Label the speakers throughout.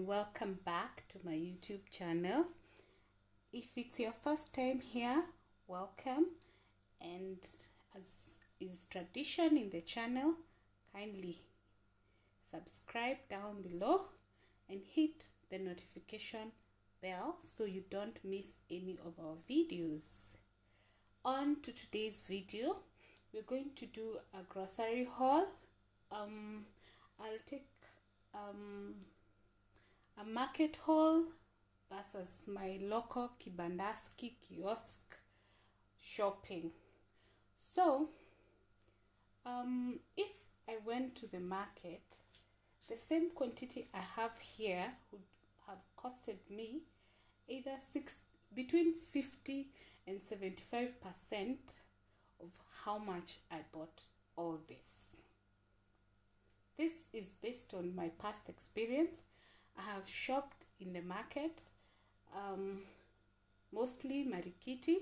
Speaker 1: and welcome back to my YouTube channel. If it's your first time here, welcome, and as is tradition in the channel, kindly subscribe down below and hit the notification bell so you don't miss any of our videos. On to today's video, we're going to do a grocery haul. I'll take a market haul versus my local kibandaski kiosk shopping. So if I went to the market, the same quantity I have here would have costed me either between 50 and 75% of how much I bought all this. This is based on my past experience. I have shopped in the market, mostly Marikiti,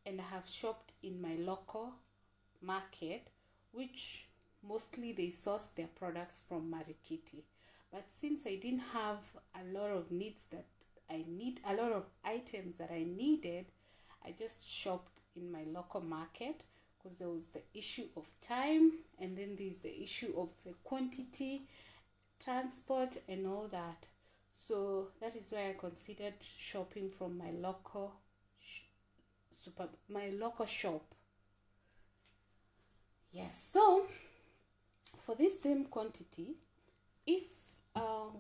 Speaker 1: and I have shopped in my local market, which mostly they source their products from Marikiti. But since I didn't have a lot of a lot of items that I needed, I just shopped in my local market because there was the issue of time, and then there's the issue of the quantity, transport, and all that. So that is why I considered shopping from my local shop. Yes, so for this same quantity, if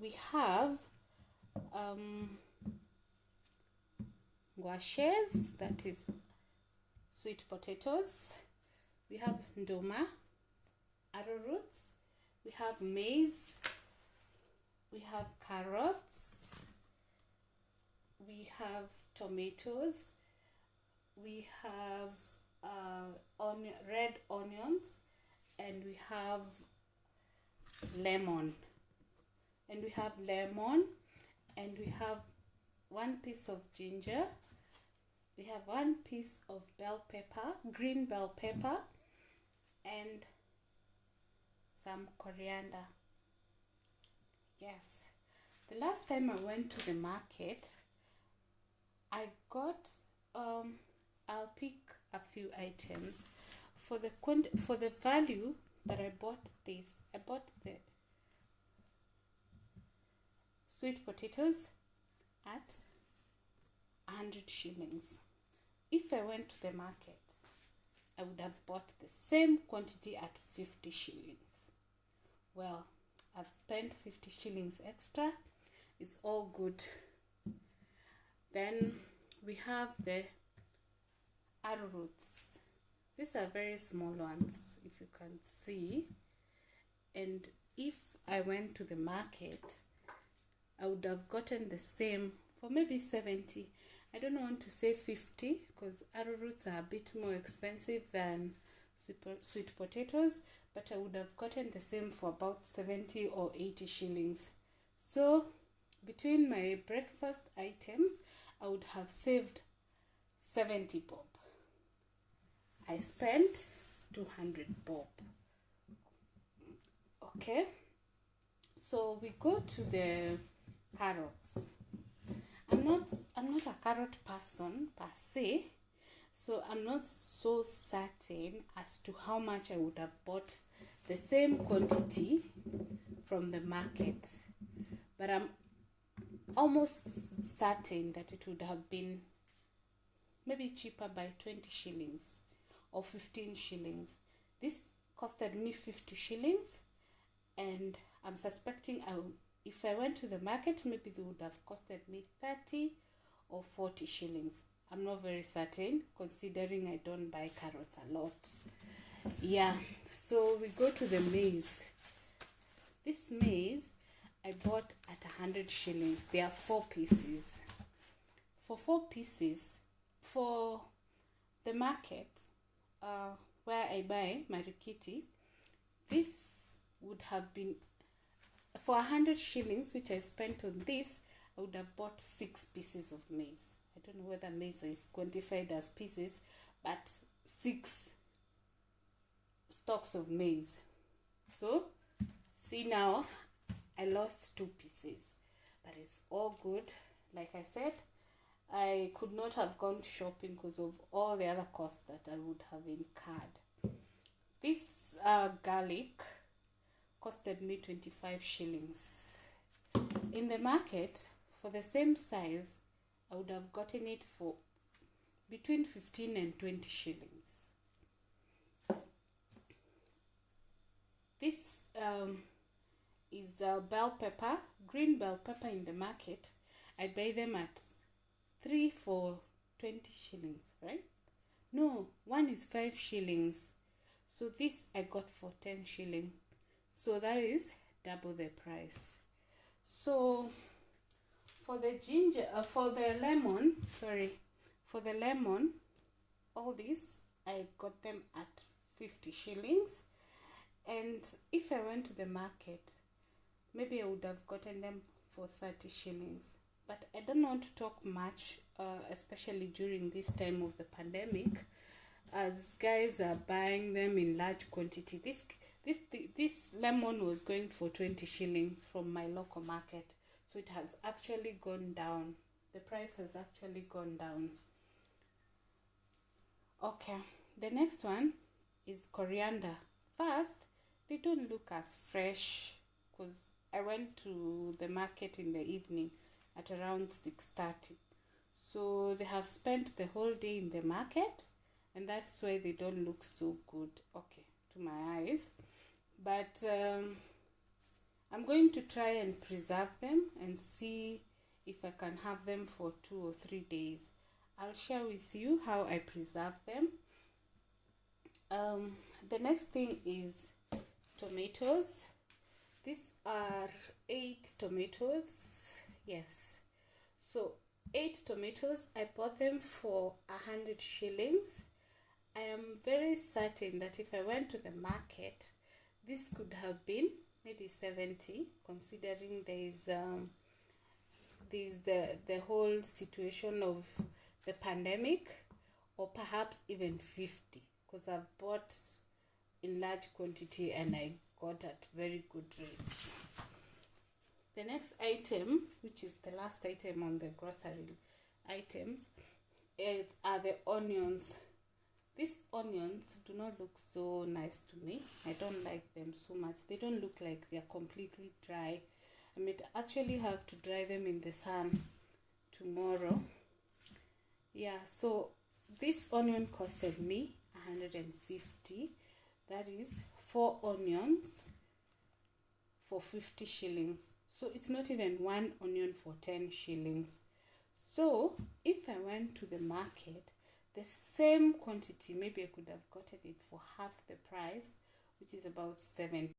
Speaker 1: we have guashes, that is sweet potatoes, we have ndoma, arrowroots, we have maize, we have carrots, we have tomatoes, we have red onions, and we have lemon. And we have one piece of ginger, we have one piece of green bell pepper, and some coriander. Yes, the last time I went to the market, I got I'll pick a few items for the value that I bought this. I bought the sweet potatoes at 100 shillings. If I went to the market, I would have bought the same quantity at 50 shillings. Well, I've spent 50 shillings extra. It's all good. Then we have the arrowroots. These are very small ones, if you can see. And if I went to the market, I would have gotten the same for maybe 70. I don't want to say 50 because arrowroots are a bit more expensive than sweet potatoes, but I would have gotten the same for about 70 or 80 shillings. So between my breakfast items, I would have saved 70 bob. I spent 200 bob. Okay, so we go to the carrots. I'm not a carrot person per se, so I'm not so certain as to how much I would have bought the same quantity from the market, but I'm almost certain that it would have been maybe cheaper by 20 shillings or 15 shillings. This costed me 50 shillings, and I'm suspecting if I went to the market, maybe they would have costed me 30 or 40 shillings. I'm not very certain, considering I don't buy carrots a lot. Yeah, so we go to the maize. This maize I bought at 100 shillings. There are 4 pieces. For 4 pieces, for the market where I buy Marikiti, this would have been for 100 shillings, which I spent on this. I would have bought 6 pieces of maize. I don't know whether maize is quantified as pieces, but 6 stalks of maize. So see now, I lost 2 pieces. but it's all good. Like I said, I could not have gone shopping because of all the other costs that I would have incurred. This garlic costed me 25 shillings. In the market, for the same size, I would have gotten it for between 15 and 20 shillings. This is bell pepper, green bell pepper in the market. I buy them at 3 for 20 shillings, right? No, one is 5 shillings. So this I got for 10 shillings. So that is double the price. So for the lemon, all these I got them at 50 shillings. And if I went to the market, maybe I would have gotten them for 30 shillings. But I don't want to talk much, especially during this time of the pandemic, as guys are buying them in large quantity. This lemon was going for 20 shillings from my local market. So it has actually gone down. The price has actually gone down. Okay, the next one is coriander. First, they don't look as fresh because I went to the market in the evening at around 6:30. So they have spent the whole day in the market, and that's why they don't look so good, okay, to my eyes. But I'm going to try and preserve them and see if I can have them for 2 or 3 days. I'll share with you how I preserve them. The next thing is tomatoes. These are 8 tomatoes. Yes. So 8 tomatoes. I bought them for 100 shillings. I am very certain that if I went to the market, this could have been maybe 70, considering there's the whole situation of the pandemic, or perhaps even 50, because I've bought in large quantity and I got at very good rates. The next item, which is the last item on the grocery items, are the onions. These onions do not look so nice to me. I don't like them so much. They don't look like they're completely dry. I might actually have to dry them in the sun tomorrow. Yeah, so this onion costed me 150. That is 4 onions for 50 shillings. So it's not even one onion for 10 shillings. So if I went to the market, the same quantity, maybe I could have gotten it for half the price, which is about 7.